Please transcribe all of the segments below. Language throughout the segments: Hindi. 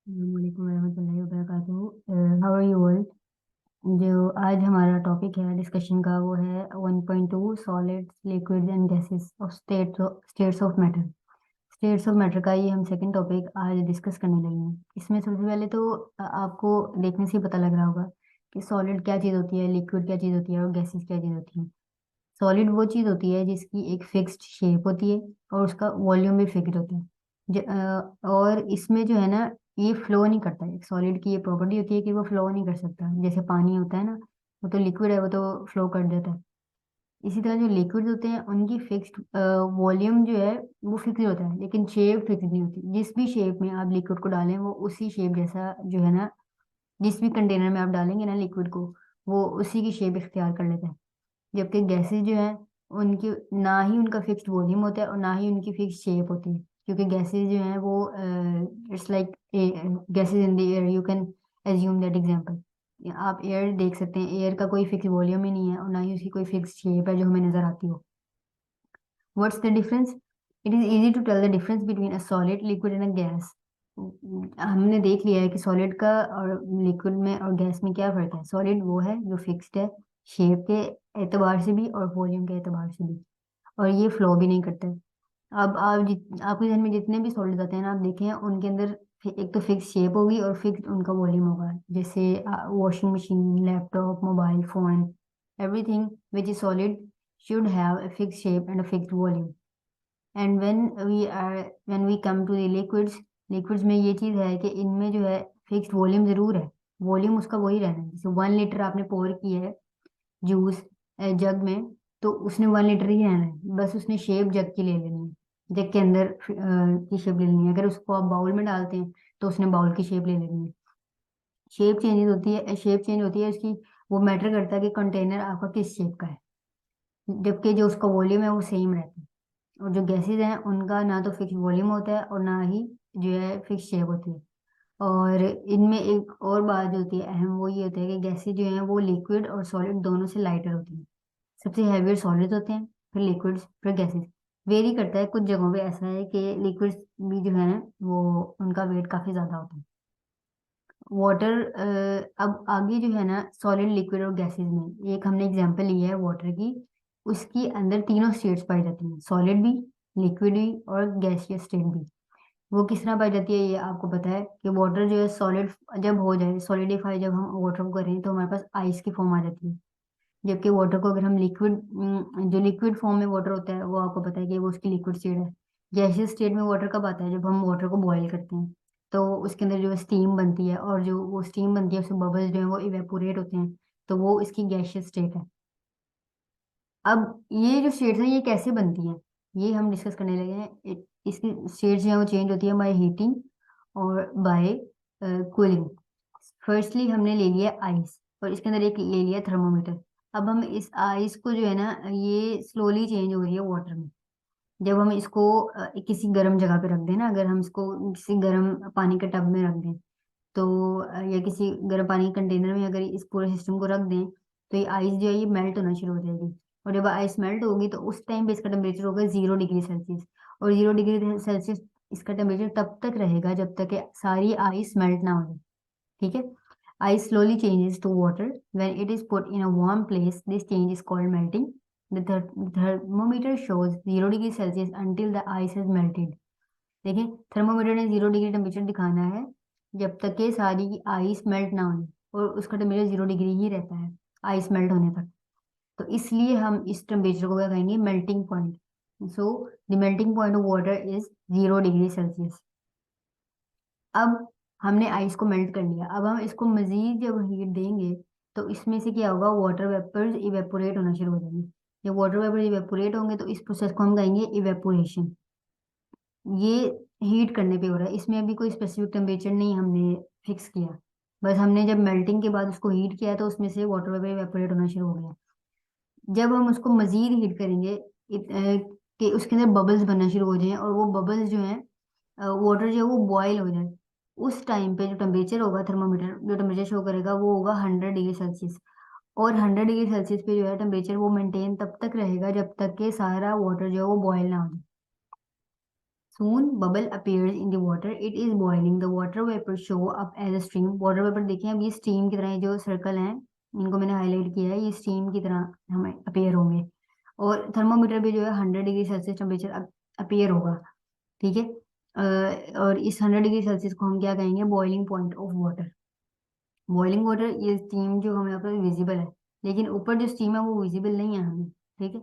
वालेकुम रहमतुल्लाहि वबरकातुहू। How are you all. जो आज हमारा टॉपिक है डिस्कशन का वो है 1.2 solids liquids and gases of states of matter. States of matter का ये हम सेकंड टॉपिक आज डिस्कस करने लगे हैं। इसमें सबसे पहले तो आपको देखने से ही पता लग रहा होगा कि सॉलिड क्या चीज़ होती है, लिक्विड क्या चीज़ होती है और गैसेस क्या चीज़ होती है। सॉलिड वो चीज़ होती है जिसकी एक फिक्स्ड शेप होती है और उसका वॉल्यूम भी फिक्स्ड होता है। और इसमें जो है ना, ये फ्लो नहीं करता है। एक सॉलिड की ये प्रॉपर्टी होती है कि वो फ्लो नहीं कर सकता। जैसे पानी होता है ना, वो तो लिक्विड है, वो तो फ्लो कर देता है। इसी तरह जो लिक्विड होते हैं उनकी फिक्स्ड वॉल्यूम जो है वो फिक्स होता है, लेकिन शेप फिक्स नहीं होती। जिस भी शेप में आप लिक्विड को डालें वो उसी शेप जैसा जो है ना, जिस भी कंटेनर में आप डालेंगे ना लिक्विड को, वो उसी की शेप इख्तियार कर लेता है। जबकि गैसेस जो है, उनकी ना ही उनका फिक्स्ड वॉल्यूम होता है और ना ही उनकी फिक्स्ड शेप होती है। क्योंकि गैसेस जो है वो it's like gases in the air, you can assume that example. आप एयर देख सकते हैं, एयर का कोई फिक्स वॉल्यूम ही नहीं है और ना ही उसकी कोई फिक्स शेप है जो हमें नजर आती हो। What's the difference? It is easy to tell the difference between a solid liquid and a gas. हमने देख लिया है कि सॉलिड का और लिक्विड में और गैस में क्या फर्क है। सॉलिड वो है जो फिक्स्ड है, शेप के एतबार से भी और वॉल्यूम के एतबार से भी, और ये फ्लो भी नहीं करते। अब आपके ध्यान में जितने भी सॉलिड आते हैं ना, आप देखें उनके अंदर एक तो फिक्स शेप होगी और फिक्स उनका वॉल्यूम होगा। जैसे washing machine, laptop, mobile phone, everything which is solid should have a fixed shape and a fixed volume. And when we come to the liquids में ये चीज है कि इनमें जो है फिक्स्ड वॉल्यूम जरूर है। वॉल्यूम उसका वही रहना है। जैसे 1 लीटर आपने पोर की है जूस जग में, तो उसने 1 लीटर ही रहना है, बस उसने शेप जग की ले लेनी है, जग के अंदर की शेप ले लेनी है। अगर उसको आप बाउल में डालते हैं तो उसने बाउल की शेप ले लेनी है। शेप चेंज होती है उसकी। वो मैटर करता है कि कंटेनर आपका किस शेप का है, जबकि जो उसका वॉल्यूम है वो सेम रहता है। और जो गैसेज हैं उनका ना तो फिक्स वॉल्यूम होता है और ना ही जो है फिक्स शेप होती है। और इनमें एक और बात जो होती है अहम, वो ये होता है कि गैसेज जो हैं वो लिक्विड और सॉलिड दोनों से लाइटर होती हैं। सबसे हैवियर सॉलिड होते हैं, फिर लिक्विड्स, फिर गैसेस। वेरी करता है, कुछ जगहों पे ऐसा है कि लिक्विड्स भी जो है वो उनका वेट काफी ज्यादा होता है। वाटर, अब आगे जो है ना सॉलिड, लिक्विड और गैसेस में एक हमने एग्जांपल लिया है वाटर की। उसके अंदर तीनों स्टेट्स पाई जाती हैं, सॉलिड भी, लिक्विड भी और गैसियस स्टेट भी। वो किस तरह पाई जाती है ये आपको पता है कि वाटर जो है सॉलिड जब हो जाए, सॉलिडिफाई जब हम वाटर को करें तो हमारे पास आइस की फॉर्म आ जाती है। जबकि वाटर को अगर हम जो लिक्विड फॉर्म में वाटर होता है वो आपको पता है कि वो उसकी लिक्विड स्टेट है। गैसियस स्टेट में वाटर कब आता है? जब हम वाटर को बॉईल करते हैं तो उसके अंदर जो स्टीम बनती है, और जो वो स्टीम बनती है उसमें बबल्स जो है वो इवेपोरेट होते हैं, तो वो इसकी गैसियस स्टेट है। अब ये जो स्टेट्स हैं ये कैसे बनती हैं, ये हम डिस्कस करने लगे हैं। इसकी स्टेट्स जो है वो चेंज होती है बाय हीटिंग और बाय कूलिंग। फर्स्टली हमने ले लिया आइस और इसके अंदर एक ले लिया थर्मोमीटर। अब हम इस आइस को जो है ना, ये स्लोली चेंज हो रही है वाटर में। जब हम इसको किसी गर्म जगह पे रख दें ना, अगर हम इसको किसी गर्म पानी के टब में रख दें तो या किसी गर्म पानी के कंटेनर में अगर इस पूरे सिस्टम को रख दें, तो ये आइस जो है ये मेल्ट होना शुरू हो जाएगी। और जब आइस मेल्ट होगी तो उस टाइम पे इसका टेम्परेचर होगा 0 डिग्री सेल्सियस। और 0 डिग्री सेल्सियस इसका टेम्परेचर तब तक रहेगा जब तक कि सारी आइस मेल्ट ना हो जाए। ठीक है। Ice slowly changes to water when it is put in a warm place. This change is called melting. The thermometer shows 0 degree Celsius until the ice has melted. देखिए, थर्मोमीटर ने 0 डिग्री टेम्परेचर दिखाना है जब तक कि सारी आइस मेल्ट ना हो, और उसका टेम्परेचर 0 डिग्री ही रहता है आइस मेल्ट होने तक। तो इसलिए हम इस टेम्परेचर को क्या कहेंगे? Melting point. So the melting point of water is 0 degree Celsius. अब हमने आइस को मेल्ट कर लिया, अब हम इसको मजीद जब हीट देंगे तो इसमें से क्या होगा? वाटर वेपर्स इवेपोरेट होना शुरू हो जाएंगे। जब वाटर वेपर इवेपोरेट होंगे तो इस प्रोसेस को हम कहेंगे इवेपोरेशन। ये हीट करने पे हो रहा है, इसमें अभी कोई स्पेसिफिक टेम्परेचर नहीं हमने फिक्स किया। बस हमने जब मेल्टिंग के बाद उसको हीट किया तो उसमें से वाटर वेपर इवेपोरेट होना शुरू हो गया। जब हम उसको मजीद हीट करेंगे कि उसके अंदर बबल्स बनना शुरू हो जाएं और वो बबल्स जो हैं, वाटर जो है वो बॉयल हो जाए, उस टाइम पे जो टेम्परेचर होगा, थर्मोमीटर जो टेम्परेचर शो करेगा वो होगा 100 डिग्री सेल्सियस। और 100 डिग्री सेल्सियस पे जो है टेम्परेचर वो मेंटेन तब तक रहेगा जब तक कि सारा वाटर जो है वो बॉयल ना हो जाए। Soon bubble appears in the water. It is boiling. The water vapor show up as a stream. Water vapor देखें अब ये स्टीम की तरह जो सर्कल हैं इनको मैंने हाईलाइट किया है, ये स्टीम की तरह हमें अपीयर होंगे। और थर्मोमीटर भी जो है 100 डिग्री सेल्सियस टेम्परेचर अपीयर होगा। ठीक है। और इस 100 डिग्री सेल्सियस को हम क्या कहेंगे? Boiling point of water. Boiling water, ये स्टीम जो हमें यहाँ पर विजिबल है, लेकिन ऊपर जो स्टीम है वो विजिबल नहीं है हमें। ठीक है।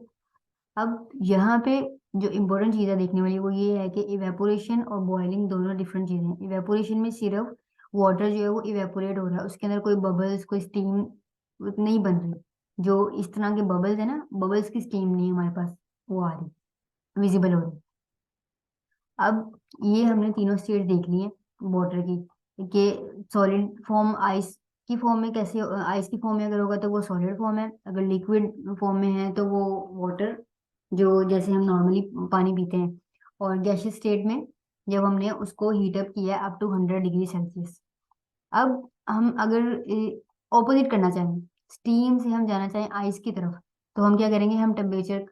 अब यहाँ पे जो इम्पोर्टेंट चीज़ है देखने वाली वो ये है कि इवेपोरेशन और बॉइलिंग दोनों डिफरेंट चीज़ें हैं। इवेपोरेशन में सिर्फ वाटर जो है वो इवेपोरेट हो रहा है, उसके अंदर कोई बबल्स, कोई स्टीम नहीं बन रही। जो इस तरह के बबल्स है ना, बबल्स की स्टीम नहीं है हमारे पास, वो आ रही, विजिबल हो रही। अब ये हमने तीनों स्टेट देख ली है वाटर की, कि सॉलिड फॉर्म आइस की फॉर्म में कैसे, आइस की फॉर्म में अगर होगा तो वो सॉलिड फॉर्म है, अगर लिक्विड फॉर्म में है तो वो वाटर, जो जैसे हम नॉर्मली पानी पीते हैं। और गैसियस स्टेट में जब हमने उसको हीट अप किया अप टू 100 डिग्री सेल्सियस। अब हम अगर ऑपोजिट करना चाहें, स्टीम से हम जाना चाहें आइस की तरफ, तो हम क्या करेंगे? हम टेम्परेचर